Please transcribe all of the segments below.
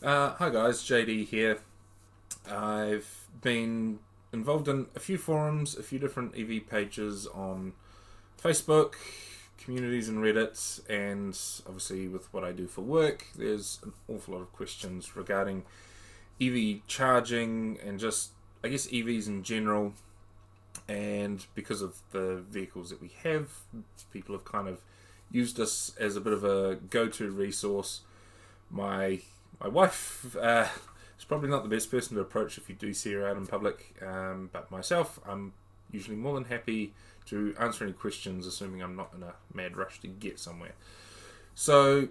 Hi guys, JD here. I've been involved in a few forums, a few different EV pages on Facebook, communities and Reddit, and obviously with what I do for work, there's an awful lot of questions regarding EV charging and just, I guess, EVs in general. And because of the vehicles that we have, people have kind of used us as a bit of a go-to resource. My wife is probably not the best person to approach if you do see her out in public, but myself, I'm usually more than happy to answer any questions, assuming I'm not in a mad rush to get somewhere. So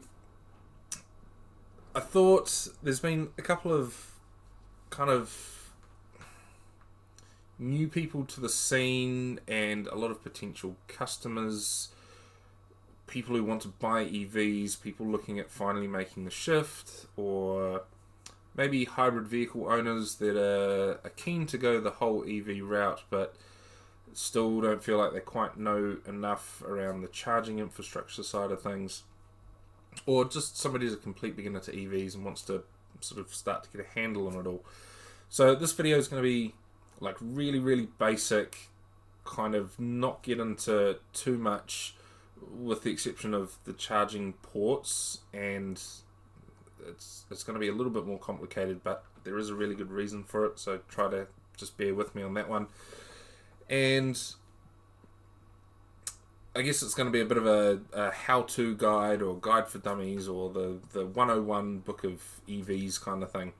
I thought there's been a couple of kind of new people to the scene and a lot of potential customers, people who want to buy EVs, people looking at finally making the shift, or maybe hybrid vehicle owners that are keen to go the whole EV route but still don't feel like they quite know enough around the charging infrastructure side of things, or just somebody who's a complete beginner to EVs and wants to sort of start to get a handle on it all. So this video is going to be like really basic, kind of not get into too much, with the exception of the charging ports, and it's going to be a little bit more complicated, but there is a really good reason for it, so try to just bear with me on that one. And I guess it's going to be a bit of a how-to guide or guide for dummies, or the 101 book of EVs kind of thing.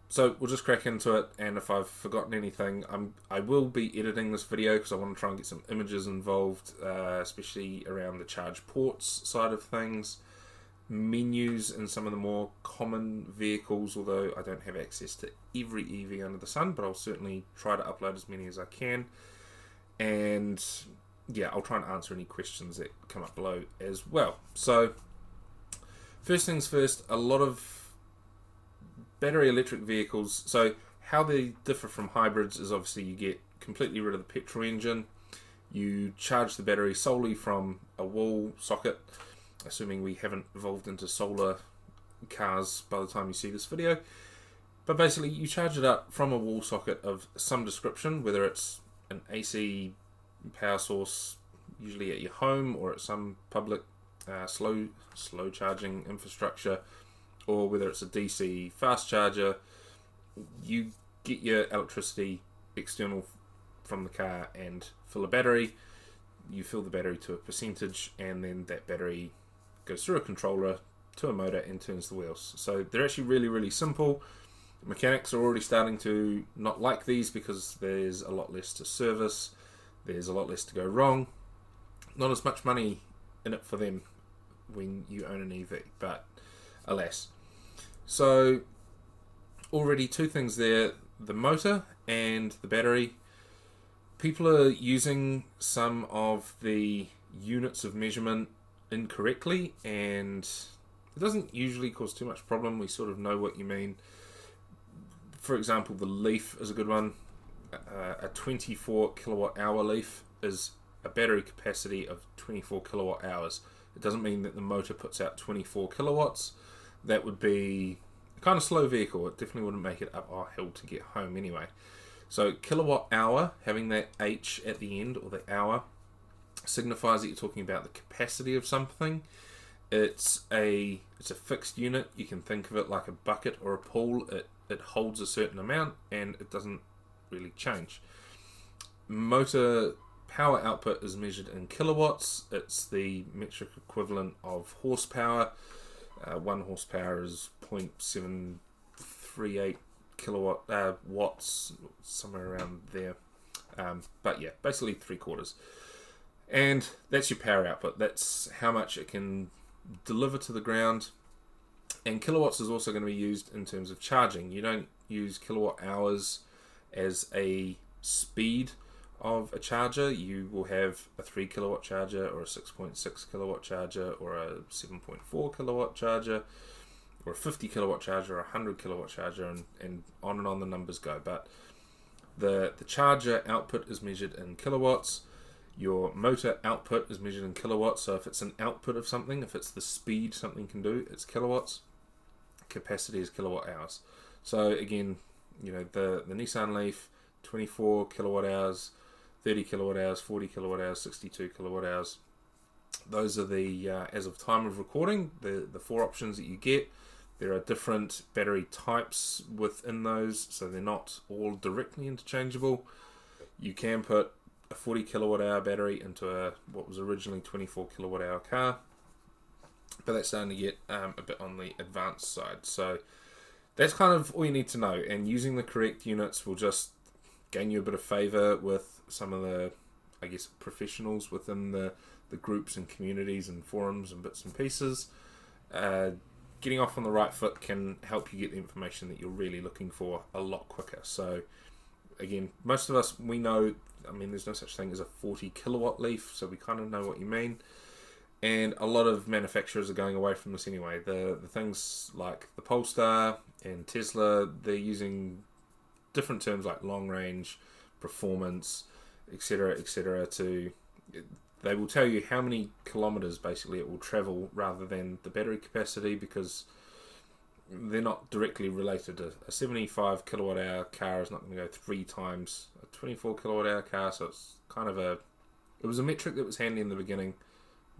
So we'll just crack into it, and if I've forgotten anything, I will be editing this video because I want to try and get some images involved, especially around the charge ports side of things, menus in some of the more common vehicles, although I don't have access to every EV under the sun, but I'll certainly try to upload as many as I can. And yeah, I'll try and answer any questions that come up below as well. So first things first, a lot of battery electric vehicles, so how they differ from hybrids is obviously you get completely rid of the petrol engine, you charge the battery solely from a wall socket, assuming we haven't evolved into solar cars by the time you see this video. But basically you charge it up from a wall socket of some description, whether it's an AC power source usually at your home or at some public slow charging infrastructure, or whether it's a DC fast charger. You get your electricity external from the car and fill a battery. You fill the battery to a percentage, and then that battery goes through a controller to a motor and turns the wheels. So they're actually really simple. Mechanics are already starting to not like these because there's a lot less to service, there's a lot less to go wrong, not as much money in it for them when you own an EV, but alas. So already two things there, the motor and the battery. People are using some of the units of measurement incorrectly, and it doesn't usually cause too much problem. We sort of know what you mean. For example, the Leaf is a good one. A 24 kilowatt hour Leaf is a battery capacity of 24 kilowatt hours. It doesn't mean that the motor puts out 24 kilowatts. That would be a kind of slow vehicle. It definitely wouldn't make it up our hill to get home anyway. So kilowatt hour, having that H at the end, or the hour, signifies that you're talking about the capacity of something. It's a fixed unit. You can think of it like a bucket or a pool. It holds a certain amount and it doesn't really change. Motor power output is measured in kilowatts. It's the metric equivalent of horsepower. 1 horsepower is 0.738 kilowatt watts, somewhere around there. But yeah, basically 3/4. And that's your power output. That's how much it can deliver to the ground. And kilowatts is also going to be used in terms of charging. You don't use kilowatt hours as a speed of a charger. You will have a 3 kilowatt charger, or a 6.6 kilowatt charger, or a 7.4 kilowatt charger, or a 50 kilowatt charger, or a 100 kilowatt charger, and on the numbers go. But the charger output is measured in kilowatts. Your motor output is measured in kilowatts. So if it's an output of something, if it's the speed something can do, it's kilowatts. capacity is kilowatt hours. So again, the Nissan Leaf, 24 kilowatt hours, 30 kilowatt hours, 40 kilowatt hours, 62 kilowatt hours. Those are the, as of time of recording, the 4 options that you get. There are different battery types within those, so they're not all directly interchangeable. You can put a 40 kilowatt hour battery into what was originally 24 kilowatt hour car, but that's starting to get a bit on the advanced side. So that's kind of all you need to know, and using the correct units will just gain you a bit of favour with some of the, I guess, professionals within the groups and communities and forums and bits and pieces. Getting off on the right foot can help you get the information that you're really looking for a lot quicker. So again, most of us, we know, there's no such thing as a 40 kilowatt Leaf, so we kind of know what you mean. And a lot of manufacturers are going away from this anyway. The things like the Polestar and Tesla, they're using different terms like long range, performance, etc., they will tell you how many kilometers basically it will travel rather than the battery capacity, because they're not directly related. A 75 kilowatt hour car is not going to go 3 times a 24 kilowatt hour car, so it's kind of it was a metric that was handy in the beginning,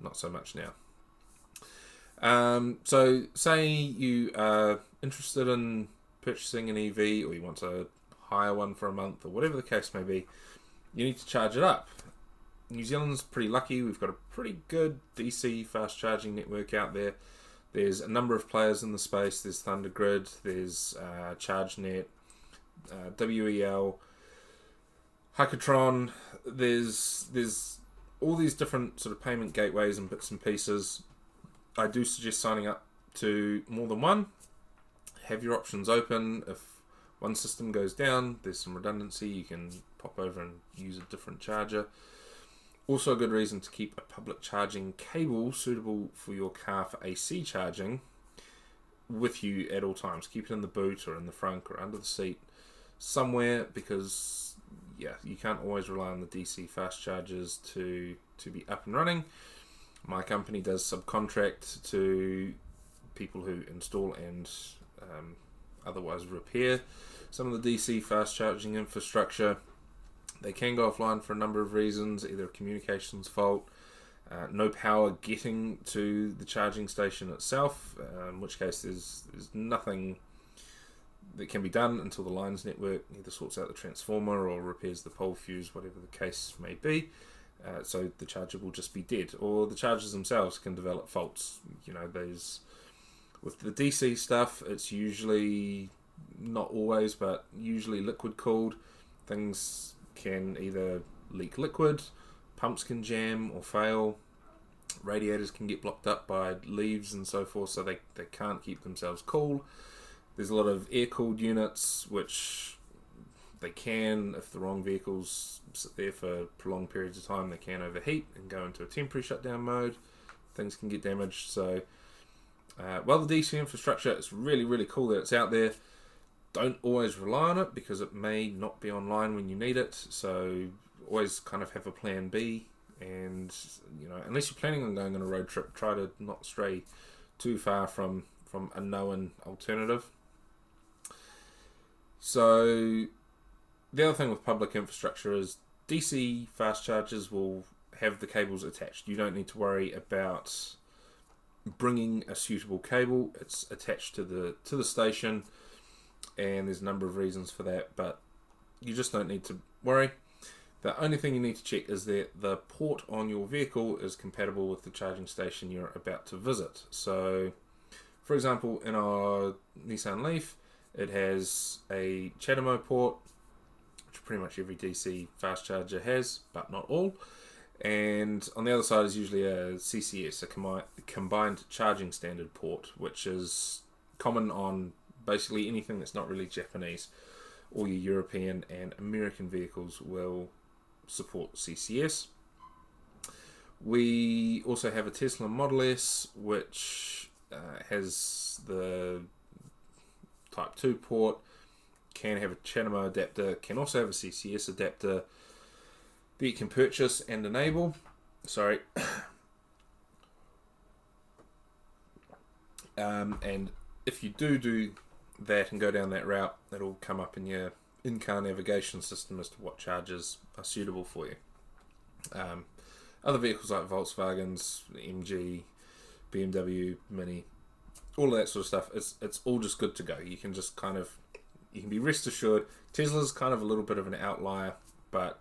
not so much now. So say you are interested in purchasing an EV, or you want to hire one for a month, or whatever the case may be, you need to charge it up. New Zealand's pretty lucky. We've got a pretty good DC fast charging network out there. There's a number of players in the space. There's Thundergrid, there's ChargeNet, WEL, Hackathon. There's all these different sort of payment gateways and bits and pieces. I do suggest signing up to more than one. Have your options open. If one system goes down, there's some redundancy. You can pop over and use a different charger. Also a good reason to keep a public charging cable suitable for your car for AC charging with you at all times. Keep it in the boot or in the front or under the seat somewhere, because you can't always rely on the DC fast chargers to be up and running. My company does subcontract to people who install and otherwise repair some of the DC fast charging infrastructure. They can go offline for a number of reasons, either a communications fault, no power getting to the charging station itself, in which case there's nothing that can be done until the lines network either sorts out the transformer or repairs the pole fuse, whatever the case may be. So the charger will just be dead, or the chargers themselves can develop faults. With the DC stuff, it's usually, not always, but usually liquid cooled. Things can either leak liquid, pumps can jam or fail, radiators can get blocked up by leaves and so forth, so they can't keep themselves cool. There's a lot of air-cooled units, which they can, if the wrong vehicles sit there for prolonged periods of time, they can overheat and go into a temporary shutdown mode. Things can get damaged. So while the DC infrastructure is really, really cool that it's out there, don't always rely on it, because it may not be online when you need it. So always kind of have a plan B, and unless you're planning on going on a road trip, try to not stray too far from a known alternative. So the other thing with public infrastructure is DC fast chargers will have the cables attached. You don't need to worry about bringing a suitable cable. It's attached to the station, and there's a number of reasons for that, but you just don't need to worry. The only thing you need to check is that the port on your vehicle is compatible with the charging station you're about to visit. So, for example, in our Nissan Leaf, it has a CHAdeMO port, which pretty much every DC fast charger has, but not all. And on the other side is usually a CCS, a combined charging standard port, which is common on basically anything that's not really Japanese. All your European and American vehicles will support CCS. We also have a Tesla Model S, which has the Type 2 port, can have a CHAdeMO adapter, can also have a CCS adapter that you can purchase and enable. And if you do that and go down that route, it'll come up in your in-car navigation system as to what chargers are suitable for you. Other vehicles like Volkswagens, MG, BMW, Mini, all of that sort of stuff, it's all just good to go. You can just you can be rest assured. Tesla's kind of a little bit of an outlier, but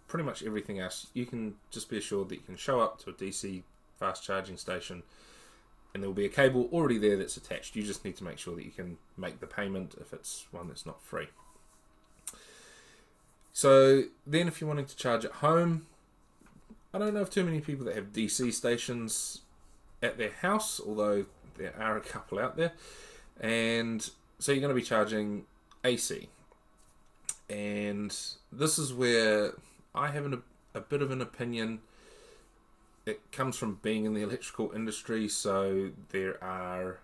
pretty much everything else, you can just be assured that you can show up to a DC fast charging station and there will be a cable already there that's attached. You just need to make sure that you can make the payment if it's one that's not free. So then if you're wanting to charge at home, I don't know of too many people that have DC stations at their house, although there are a couple out there. And so you're going to be charging AC. And this is where I have a bit of an opinion. It comes from being in the electrical industry, so there are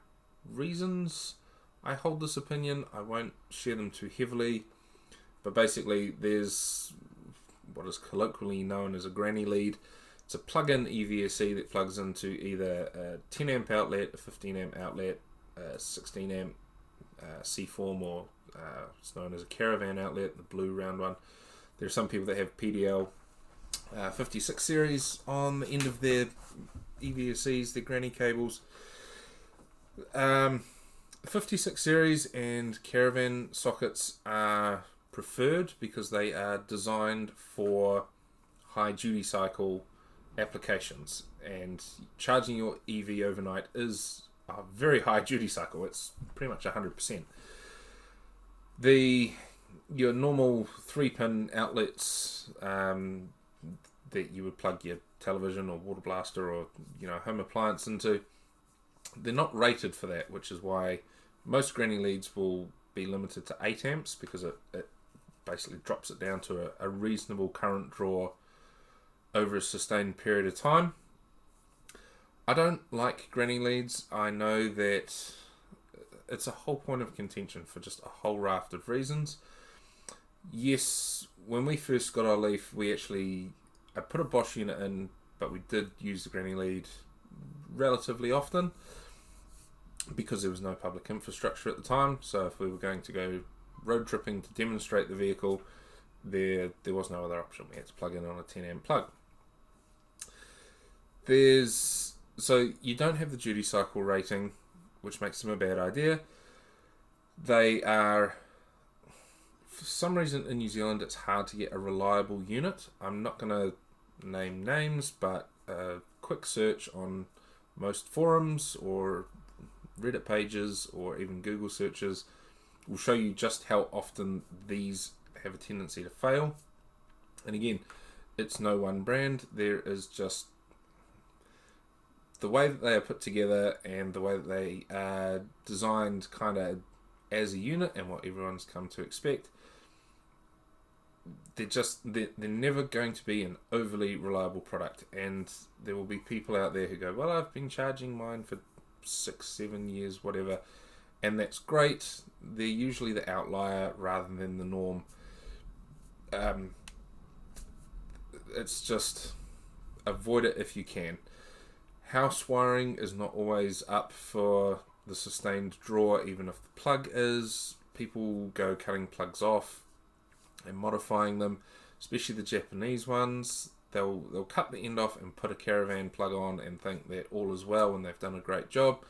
reasons I hold this opinion. I won't share them too heavily, but basically there's what is colloquially known as a granny lead. It's a plug-in EVSE that plugs into either a 10 amp outlet, a 15 amp outlet, a 16 amp C-form, or it's known as a caravan outlet, the blue round one. There are some people that have PDL 56 series on the end of their EVSEs, their granny cables. 56 series and caravan sockets are preferred because they are designed for high duty cycle applications, and charging your EV overnight is a very high duty cycle. It's pretty much 100%. Your normal 3-pin outlets that you would plug your television or water blaster or home appliance into, they're not rated for that, which is why most granny leads will be limited to 8 amps because it basically drops it down to a reasonable current draw over a sustained period of time. I don't like granny leads. I know that it's a whole point of contention for just a whole raft of reasons. Yes, when we first got our Leaf, I put a Bosch unit in, but we did use the granny lead relatively often because there was no public infrastructure at the time. So if we were going to go road tripping to demonstrate the vehicle, there was no other option. We had to plug in on a 10 amp plug. So you don't have the duty cycle rating, which makes them a bad idea. They are, for some reason in New Zealand, it's hard to get a reliable unit. I'm not going to name names, but a quick search on most forums or Reddit pages or even Google searches will show you just how often these have a tendency to fail. And again, it's no one brand. There is just the way that they are put together and the way that they are designed kind of as a unit and what everyone's come to expect. They're never going to be an overly reliable product, and there will be people out there who go, well, I've been charging mine for 6-7 years, whatever, and that's great. They're usually the outlier rather than the norm. It's just avoid it if you can. House wiring is not always up for the sustained draw, even if the plug is. People go cutting plugs off and modifying them, especially the Japanese ones. They'll cut the end off and put a caravan plug on and think that all is well and they've done a great job.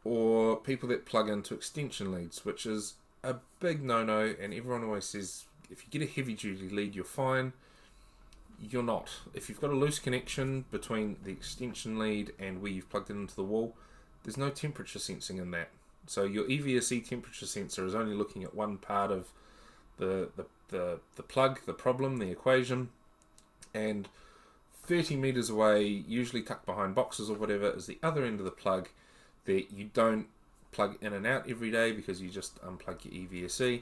Or people that plug into extension leads, which is a big no-no, and everyone always says if you get a heavy duty lead you're fine. You're not. If you've got a loose connection between the extension lead and where you've plugged it into the wall, there's no temperature sensing in that. So your EVSE temperature sensor is only looking at one part of the plug, the problem, the equation, and 30 meters away, usually tucked behind boxes or whatever, is the other end of the plug that you don't plug in and out every day because you just unplug your EVSE.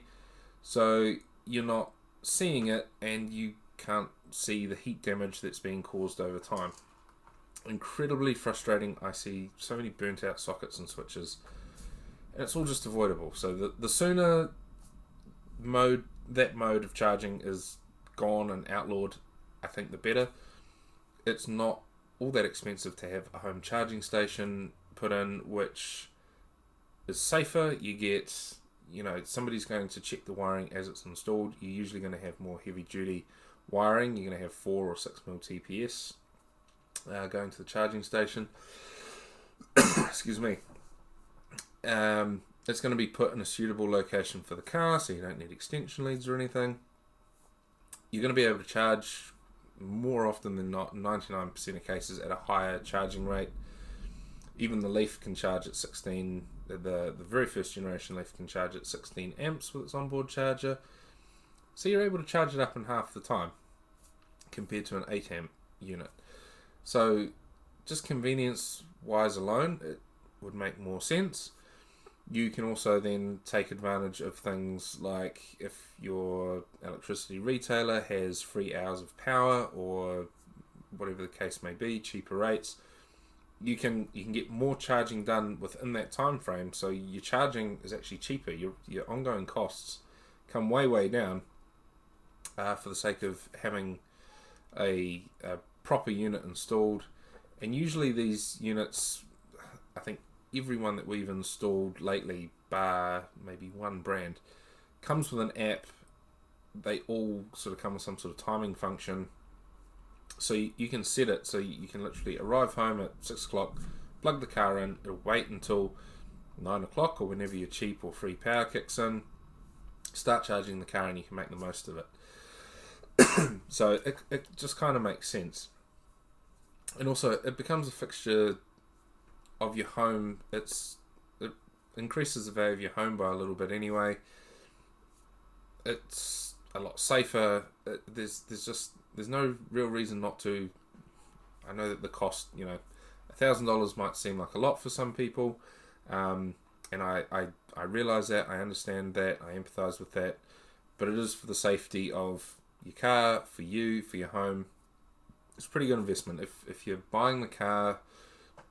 So you're not seeing it, and you can't see the heat damage that's being caused over time. Incredibly frustrating. I see so many burnt out sockets and switches, and it's all just avoidable. So the sooner that mode of charging is gone and outlawed, I think the better. It's not all that expensive to have a home charging station put in, which is safer. You get, somebody's going to check the wiring as it's installed. You're usually going to have more heavy duty wiring. You're going to have 4 or 6mm TPS going to the charging station. Excuse me. It's going to be put in a suitable location for the car, so you don't need extension leads or anything. You're going to be able to charge more often than not, 99% of cases, at a higher charging rate. Even the Leaf can charge at 16. The very first generation Leaf can charge at 16 amps with its onboard charger. So you're able to charge it up in half the time compared to an 8 amp unit. So just convenience wise alone, it would make more sense. You can also then take advantage of things like if your electricity retailer has free hours of power or whatever the case may be, cheaper rates, you can get more charging done within that time frame. So your charging is actually cheaper. Your ongoing costs come way down for the sake of having a proper unit installed. And usually these units, I think everyone that we've installed lately, bar maybe one brand, comes with an app. They all sort of come with some sort of timing function. So you can set it so you can literally arrive home at 6 o'clock, plug the car in, it'll wait until 9 o'clock or whenever your cheap or free power kicks in, start charging the car, and you can make the most of it. So it just kind of makes sense. And also it becomes a fixture of your home. It increases the value of your home by a little bit anyway. It's a lot safer. There's no real reason not to. I know that the cost, $1,000 might seem like a lot for some people, and I realise that, I understand that, I empathise with that, but it is for the safety of your car, for you, for your home. It's a pretty good investment. If you're buying the car,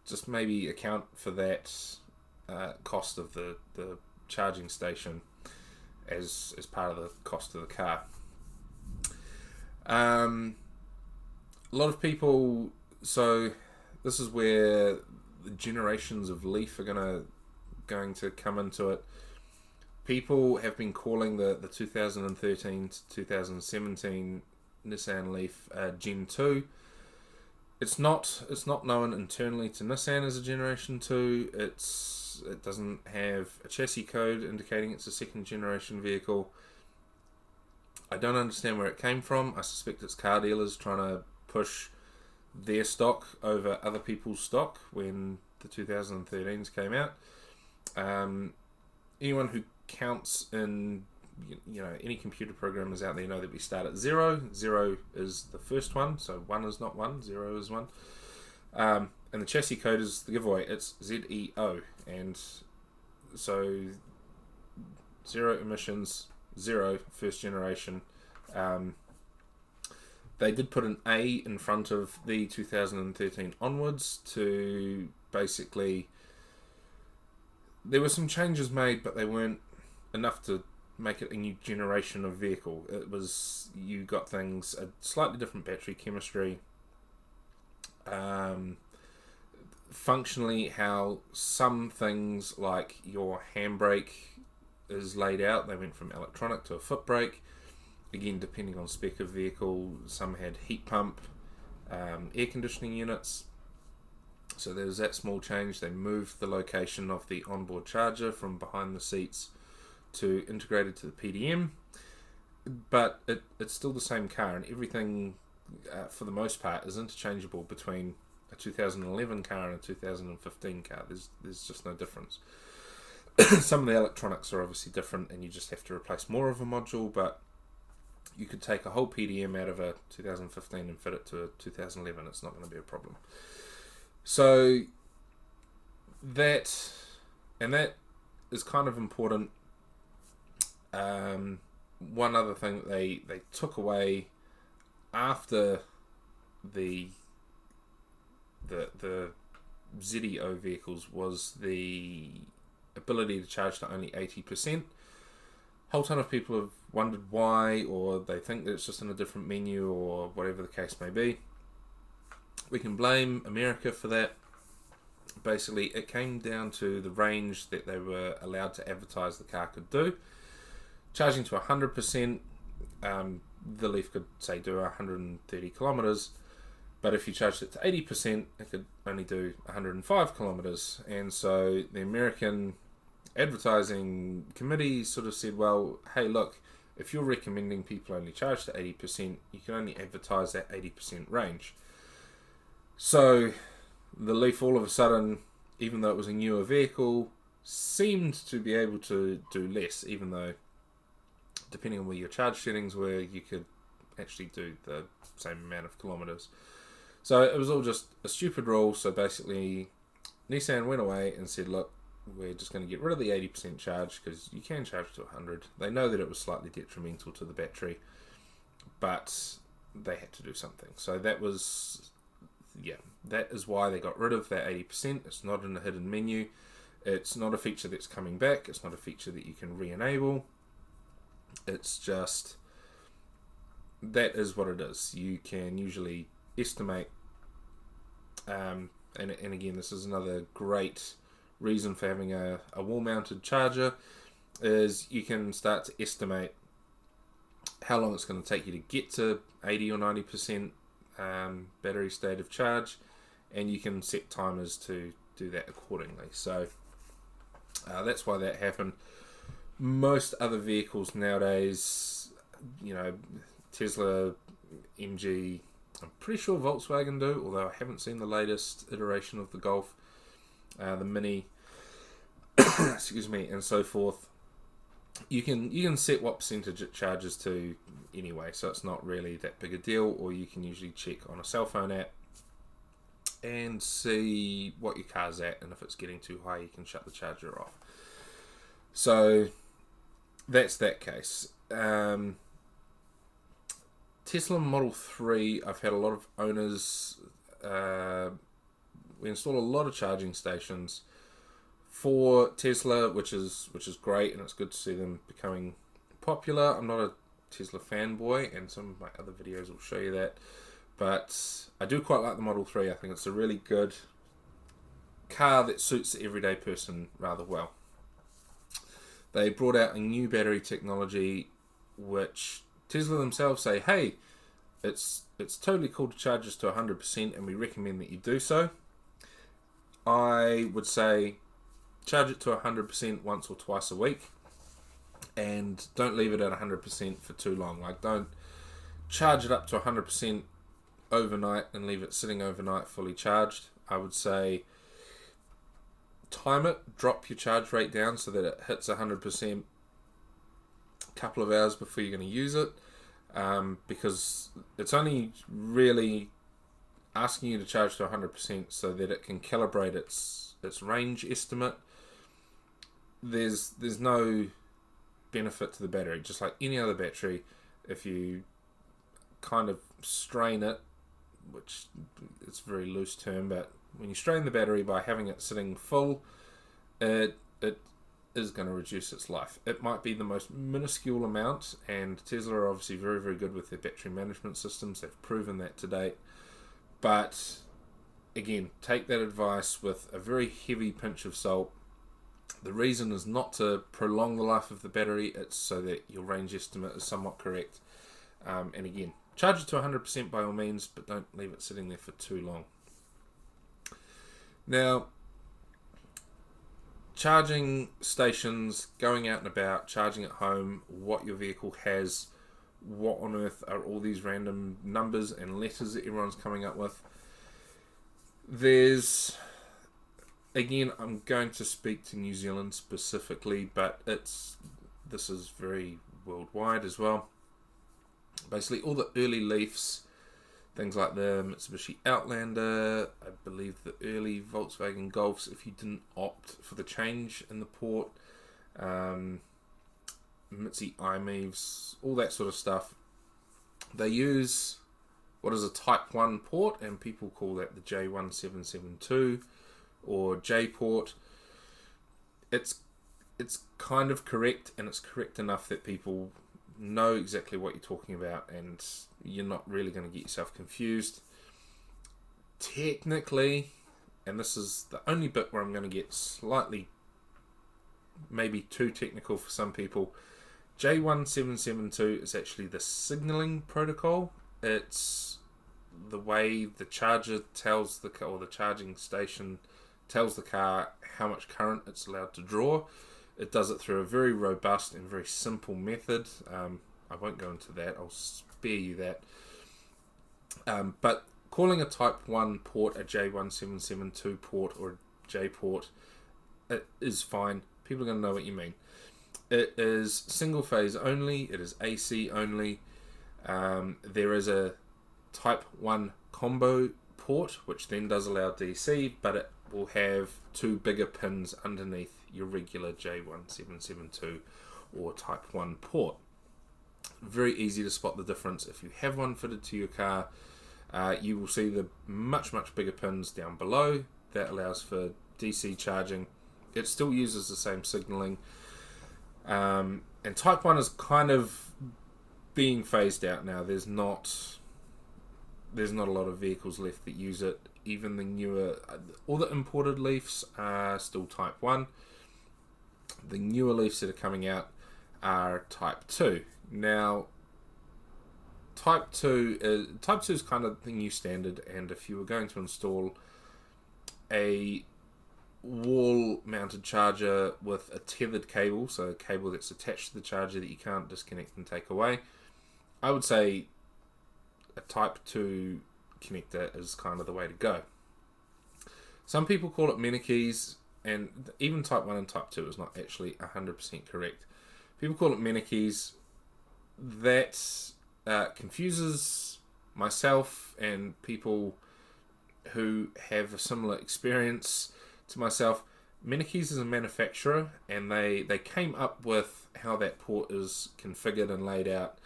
just maybe account for that cost of the charging station as part of the cost of the car. A lot of people, so this is where the generations of Leaf are going to come into it. People have been calling the 2013 to 2017 Nissan Leaf Gen 2. It's not known internally to Nissan as a Generation 2. It doesn't have a chassis code indicating it's a second generation vehicle. I don't understand where it came from. I suspect it's car dealers trying to push their stock over other people's stock when the 2013s came out. Anyone who counts in, any computer programmers out there know that we start at 0. 0 is the first one, so 1 is not 1, 0 is 1. And the chassis code is the giveaway. It's ZEO, and so 0 emissions, 0 first generation. They did put an A in front of the 2013 onwards to basically, there were some changes made, but they weren't enough to make it a new generation of vehicle. It was, you got things, a slightly different battery chemistry, functionally how some things like your handbrake is laid out. They went from electronic to a foot brake. Again, depending on spec of vehicle, some had heat pump, air conditioning units. So there was that small change. They moved the location of the onboard charger from behind the seats to integrated to the PDM. But it's still the same car, and everything, for the most part, is interchangeable between a 2011 car and a 2015 car. There's just no difference. Some of the electronics are obviously different, and you just have to replace more of a module, but you could take a whole PDM out of a 2015 and fit it to a 2011. It's not going to be a problem. So that is kind of important. One other thing that they took away after the ZEO vehicles was the ability to charge to only 80%. Whole ton of people have wondered why, or they think that it's just in a different menu, or whatever the case may be. We can blame America for that. Basically, it came down to the range that they were allowed to advertise the car could do. Charging to 100%, the Leaf could, say, do 130 kilometres, but if you charged it to 80%, it could only do 105 kilometres. And so the American Advertising Committee sort of said, well, hey, look, if you're recommending people only charge to 80%, you can only advertise that 80% range. So the Leaf, all of a sudden, even though it was a newer vehicle, seemed to be able to do less, even though, depending on where your charge settings were, you could actually do the same amount of kilometres. So it was all just a stupid rule. So basically, Nissan went away and said, look, we're just going to get rid of the 80% charge, because you can charge to 100. They know that it was slightly detrimental to the battery, but they had to do something. So that was, that is why they got rid of that 80%. It's not in the hidden menu. It's not a feature that's coming back. It's not a feature that you can re-enable. It's just, that is what it is. You can usually estimate, and again, this is another great reason for having a wall-mounted charger, is you can start to estimate how long it's going to take you to get to 80 or 90% battery state of charge, and you can set timers to do that accordingly. So that's why that happened. Most other vehicles nowadays, Tesla, MG, I'm pretty sure Volkswagen do, although I haven't seen the latest iteration of the Golf, the Mini, excuse me, and so forth. You can set what percentage it charges to anyway, so it's not really that big a deal. Or you can usually check on a cell phone app and see what your car's at, and if it's getting too high, you can shut the charger off. So that's that case. Tesla Model 3, I've had a lot of owners, we install a lot of charging stations for Tesla, which is great, and it's good to see them becoming popular. I'm not a Tesla fanboy, and some of my other videos will show you that, but I do quite like the Model 3. I think it's a really good car that suits the everyday person rather well. They brought out a new battery technology, which Tesla themselves say, hey, it's totally cool to charge this to 100%, and we recommend that you do so. I would say charge it to 100% once or twice a week, and don't leave it at 100% for too long. Like, don't charge it up to 100% overnight and leave it sitting overnight fully charged. I would say time it, drop your charge rate down so that it hits 100% a couple of hours before you're going to use it, because it's only really asking you to charge to 100% so that it can calibrate its range estimate. There's no benefit to the battery. Just like any other battery, if you kind of strain it, which it's a very loose term, but when you strain the battery by having it sitting full, it is going to reduce its life. It might be the most minuscule amount, and Tesla are obviously very, very good with their battery management systems. They've proven that to date. But again, take that advice with a very heavy pinch of salt. The reason is not to prolong the life of the battery, it's so that your range estimate is somewhat correct. And again, charge it to 100% by all means, but don't leave it sitting there for too long. Now, charging stations, going out and about, charging at home, what your vehicle has, what on earth are all these random numbers and letters that everyone's coming up with? There's, again, I'm going to speak to New Zealand specifically, but this is very worldwide as well. Basically, all the early Leafs, things like the Mitsubishi Outlander, I believe the early Volkswagen Golfs, if you didn't opt for the change in the port, Mitsubishi iMEVs, all that sort of stuff, they use what is a Type 1 port, and people call that the J1772 or J port. It's kind of correct, and it's correct enough that people know exactly what you're talking about, and you're not really going to get yourself confused. Technically, and this is the only bit where I'm going to get slightly, maybe too technical for some people. J1772 is actually the signaling protocol. It's the way the charger tells the car, or the charging station tells the car how much current it's allowed to draw. It does it through a very robust and very simple method. I won't go into that. I'll spare you that. But calling a Type 1 port a J1772 port or a J port, it is fine. People are going to know what you mean. It is single phase only. It is AC only. There is a Type 1 combo port, which then does allow DC, but it will have two bigger pins underneath your regular J1772 or Type 1 port. Very easy to spot the difference. If you have one fitted to your car, you will see the much bigger pins down below. That allows for DC charging. It still uses the same signaling. And Type 1 is kind of being phased out now. There's not a lot of vehicles left that use it. Even the newer, all the imported Leafs are still Type 1. The newer Leafs that are coming out are Type 2. Now, Type 2 is kind of the new standard, and if you were going to install a wall-mounted charger with a tethered cable, so a cable that's attached to the charger that you can't disconnect and take away, I would say a Type 2 connector is kind of the way to go. Some people call it Menikeys, and even Type 1 and Type 2 is not actually 100% correct. People call it Menikeys. That confuses myself and people who have a similar experience to myself. Menikeys is a manufacturer, and they came up with how that port is configured and laid out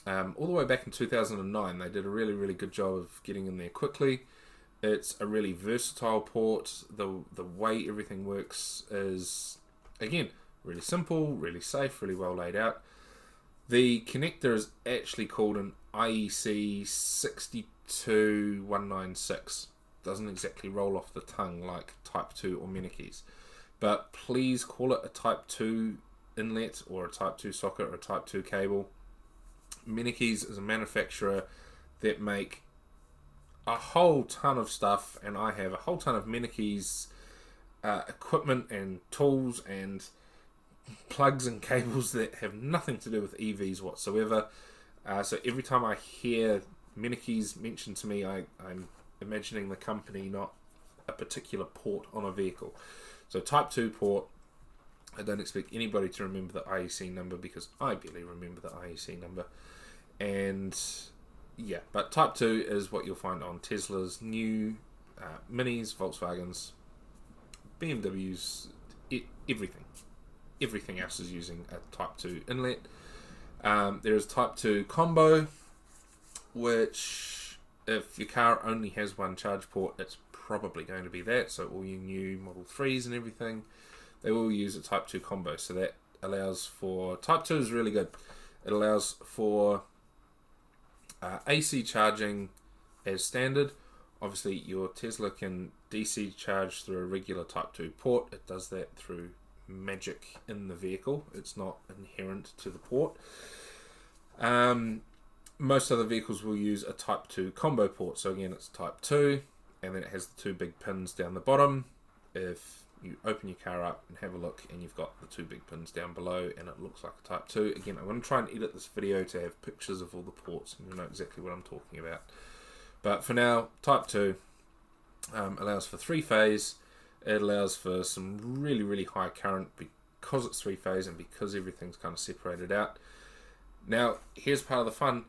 all the way back in 2009. They did a really good job of getting in there quickly. It's a really versatile port. The way everything works is, again, really simple, really safe, really well laid out. The connector is actually called an IEC 62196. Doesn't exactly roll off the tongue like Type 2 or Menikeys. But please call it a Type 2 inlet or a Type 2 socket or a Type 2 cable. Menikeys is a manufacturer that make a whole ton of stuff, and I have a whole ton of Menikeys equipment and tools and plugs and cables that have nothing to do with EVs whatsoever. So every time I hear Menikeys mentioned to me, I'm imagining the company, not a particular port on a vehicle. So Type 2 port, I don't expect anybody to remember the IEC number, because I barely remember the IEC number. And yeah, but Type 2 is what you'll find on Tesla's new Minis, Volkswagens, BMWs, everything. Everything else is using a Type 2 inlet. There is Type 2 combo, which, if your car only has one charge port, it's probably going to be that. So all your new Model 3s and everything, they will use a Type 2 combo. So that allows for, Type 2 is really good. It allows for AC charging as standard. Obviously, your Tesla can DC charge through a regular Type 2 port. It does that through magic in the vehicle. It's not inherent to the port. Most other vehicles will use a Type 2 combo port. So again, it's Type 2, and then it has the two big pins down the bottom. If you open your car up and have a look, and you've got the two big pins down below, and it looks like a Type 2. Again, I'm going to try and edit this video to have pictures of all the ports, and you'll know exactly what I'm talking about. But for now, Type 2 allows for 3-phase. It allows for some really high current because it's 3-phase and because everything's kind of separated out. Now, here's part of the fun.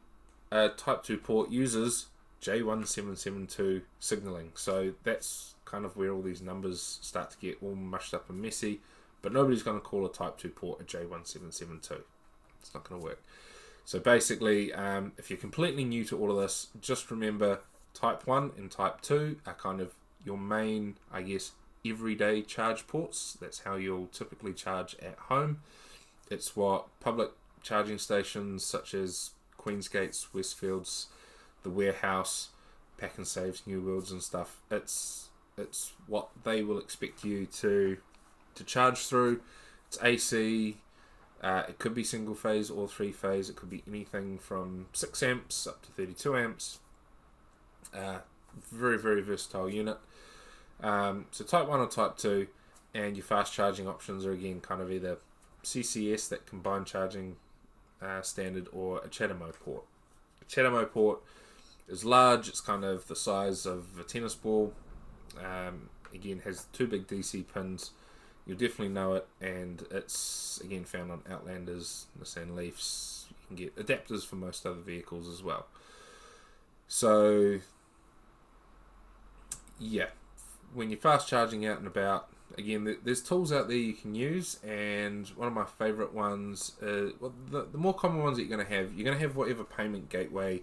Type 2 port uses J1772 signaling. So that's kind of where all these numbers start to get all mushed up and messy. But nobody's going to call a Type 2 port a J1772. It's not going to work. So basically, if you're completely new to all of this, just remember Type 1 and Type 2 are kind of your main, I guess, everyday charge ports. That's how you'll typically charge at home. It's what public charging stations such as Queensgates, Westfields, the Warehouse, Pack and Saves, New Worlds and stuff, it's It's what they will expect you to charge through. It's AC. It could be single phase or 3-phase. It could be anything from 6 amps up to 32 amps. Very, very versatile unit. So Type 1 or Type 2, and your fast charging options are again kind of either CCS, that combined charging standard, or a CHAdeMO port. A CHAdeMO port is large. It's kind of the size of a tennis ball. Again, has 2 big DC pins. You'll definitely know it, and it's again found on Outlanders, Nissan Leafs. You can get adapters for most other vehicles as well. So yeah, when you're fast charging out and about, again, there's tools out there you can use, and one of my favourite ones, well, the more common ones that you're going to have whatever payment gateway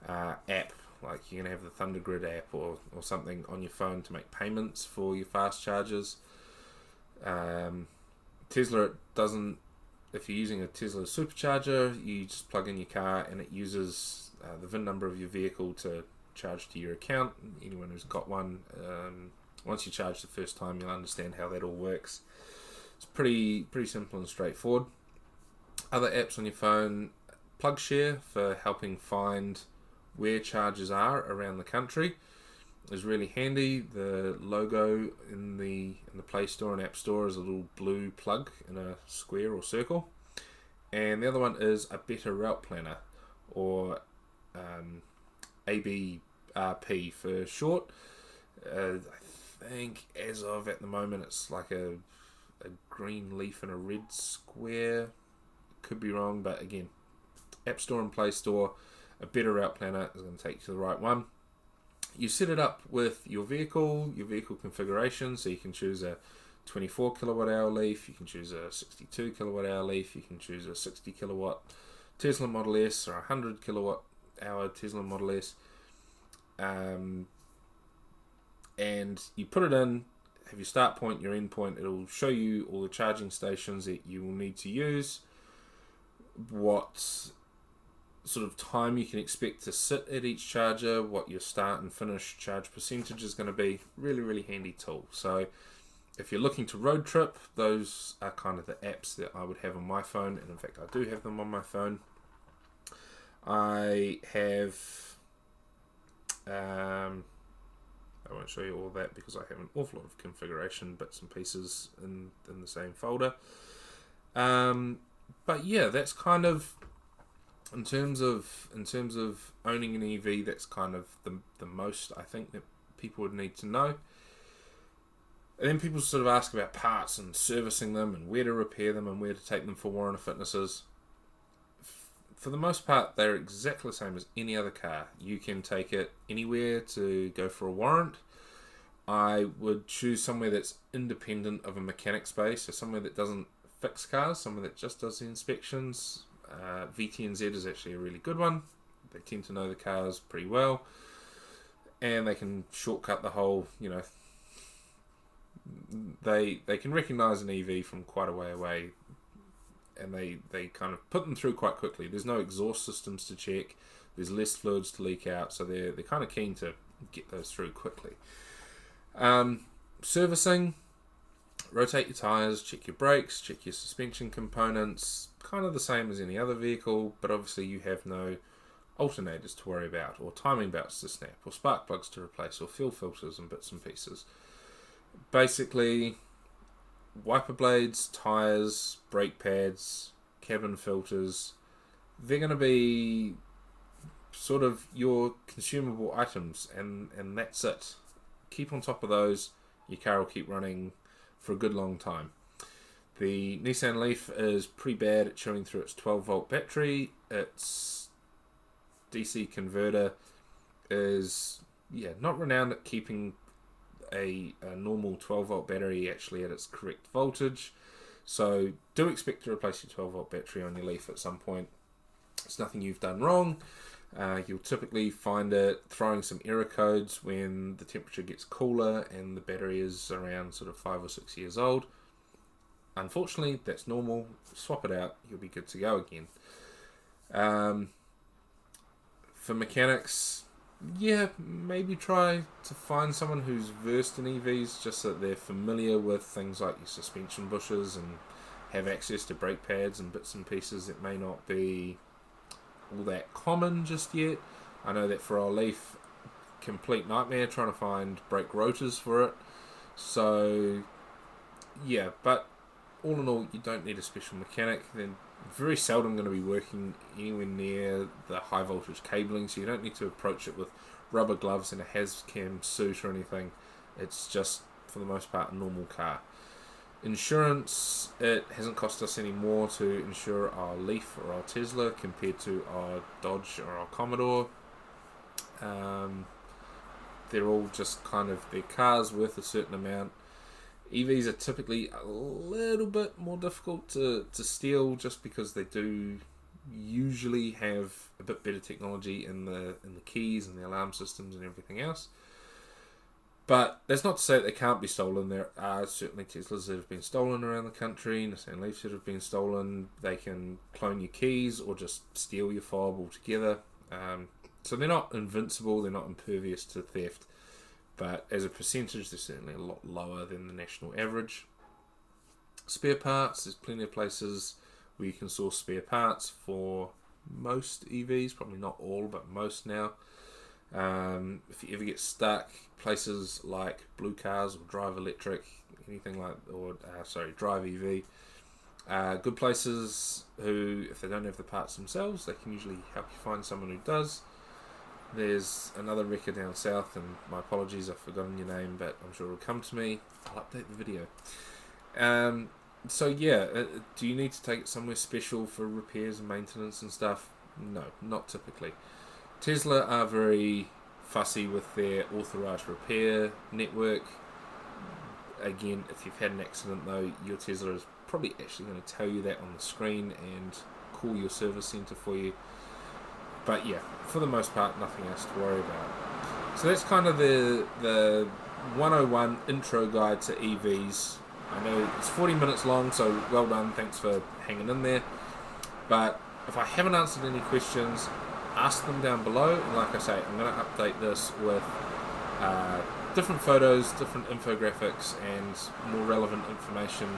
app, like you're going to have the Thundergrid app or something on your phone to make payments for your fast chargers. Tesla, it doesn't. If you're using a Tesla supercharger, you just plug in your car and it uses the VIN number of your vehicle to charge to your account. Anyone who's got one, once you charge the first time, you'll understand how that all works. It's pretty simple and straightforward. Other apps on your phone, PlugShare for helping find where chargers are around the country is really handy. The logo in the Play Store and App Store is a little blue plug in a square or circle. And the other one is a Better Route Planner, or ABRP for short. I think as of at the moment it's like a green leaf and a red square. Could be wrong, but again, App Store and Play Store, a Better Route Planner is going to take you to the right one. You set it up with your vehicle configuration, so you can choose a 24 kilowatt hour Leaf, you can choose a 62 kilowatt hour Leaf, you can choose a 60 kilowatt Tesla Model S or a 100 kilowatt hour Tesla Model S. And you put it in, have your start point, your end point. It'll show you all the charging stations that you will need to use, what sort of time you can expect to sit at each charger, what your start and finish charge percentage is going to be. Really, really handy tool. So if you're looking to road trip, those are kind of the apps that I would have on my phone, and in fact I do have them on my phone. I have I won't show you all that because I have an awful lot of configuration bits and pieces in the same folder. But yeah, that's kind of in terms of owning an EV, that's kind of the most I think that people would need to know. And then people sort of ask about parts and servicing them and where to repair them and where to take them for warrant of fitnesses. For the most part, they're exactly the same as any other car. You can take it anywhere to go for a warrant. I would choose somewhere that's independent of a mechanic space, so somewhere that doesn't fix cars, somewhere that just does the inspections. VTNZ is actually a really good one. They tend to know the cars pretty well, and they can shortcut the whole, they can recognise an EV from quite a way away, and they kind of put them through quite quickly. There's no exhaust systems to check, there's less fluids to leak out, so they're kind of keen to get those through quickly. Servicing, rotate your tyres, check your brakes, check your suspension components, kind of the same as any other vehicle, but obviously you have no alternators to worry about, or timing belts to snap, or spark plugs to replace, or fuel filters and bits and pieces. Basically, wiper blades, tyres, brake pads, cabin filters, they're going to be sort of your consumable items, and that's it. Keep on top of those, your car will keep running for a good long time. The Nissan Leaf is pretty bad at chewing through its 12 volt battery. Its DC converter is not renowned at keeping a normal 12 volt battery actually at its correct voltage. So do expect to replace your 12 volt battery on your Leaf at some point. It's nothing you've done wrong. You'll typically find it throwing some error codes when the temperature gets cooler and the battery is around sort of 5 or 6 years old. Unfortunately, that's normal. Swap it out, you'll be good to go again. For mechanics, yeah, maybe try to find someone who's versed in EVs, just so that they're familiar with things like your suspension bushes and have access to brake pads and bits and pieces that may not be all that common just yet. I know that for our Leaf, complete nightmare trying to find brake rotors for it. So yeah, but all in all, you don't need a special mechanic. They're very seldom going to be working anywhere near the high voltage cabling, so you don't need to approach it with rubber gloves and a HazCam suit or anything. It's just, for the most part, a normal car. Insurance, it hasn't cost us any more to insure our Leaf or our Tesla compared to our Dodge or our Commodore. They're all just kind of, their cars worth a certain amount. EVs are typically a little bit more difficult to steal, just because they do usually have a bit better technology in the keys and the alarm systems and everything else. But that's not to say that they can't be stolen. There are certainly Teslas that have been stolen around the country, Nissan Leafs that have been stolen. They can clone your keys or just steal your fob altogether. So they're not invincible, they're not impervious to theft. But as a percentage, they're certainly a lot lower than the national average. Spare parts, there's plenty of places where you can source spare parts for most EVs, probably not all, but most now. If you ever get stuck, places like Blue Cars or Drive Electric, anything like, or Drive EV, good places who, if they don't have the parts themselves, they can usually help you find someone who does. There's another wrecker down south, and my apologies, I've forgotten your name, but I'm sure it'll come to me. I'll update the video. So yeah, do you need to take it somewhere special for repairs and maintenance and stuff? No, not typically. Tesla are very fussy with their authorised repair network. Again, if you've had an accident though, your Tesla is probably actually going to tell you that on the screen and call your service centre for you. But yeah, for the most part, nothing else to worry about. So that's kind of the 101 intro guide to EVs. I know it's 40 minutes long, so well done, thanks for hanging in there. But if I haven't answered any questions, ask them down below. And like I say, I'm going to update this with different photos, different infographics, and more relevant information.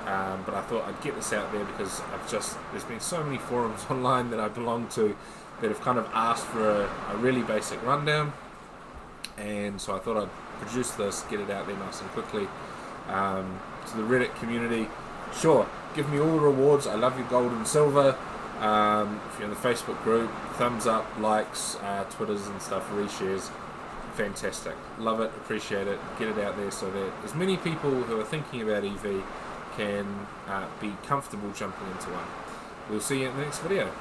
But I thought I'd get this out there because there's been so many forums online that I belong to that have kind of asked for a really basic rundown, and so I thought I'd produce this, get it out there nice and quickly. To the Reddit community, sure, give me all the rewards, I love your gold and silver. If you're in the Facebook group, thumbs up, likes, Twitters and stuff, reshares, fantastic, love it, appreciate it, get it out there so that as many people who are thinking about EV can be comfortable jumping into one. We'll see you in the next video.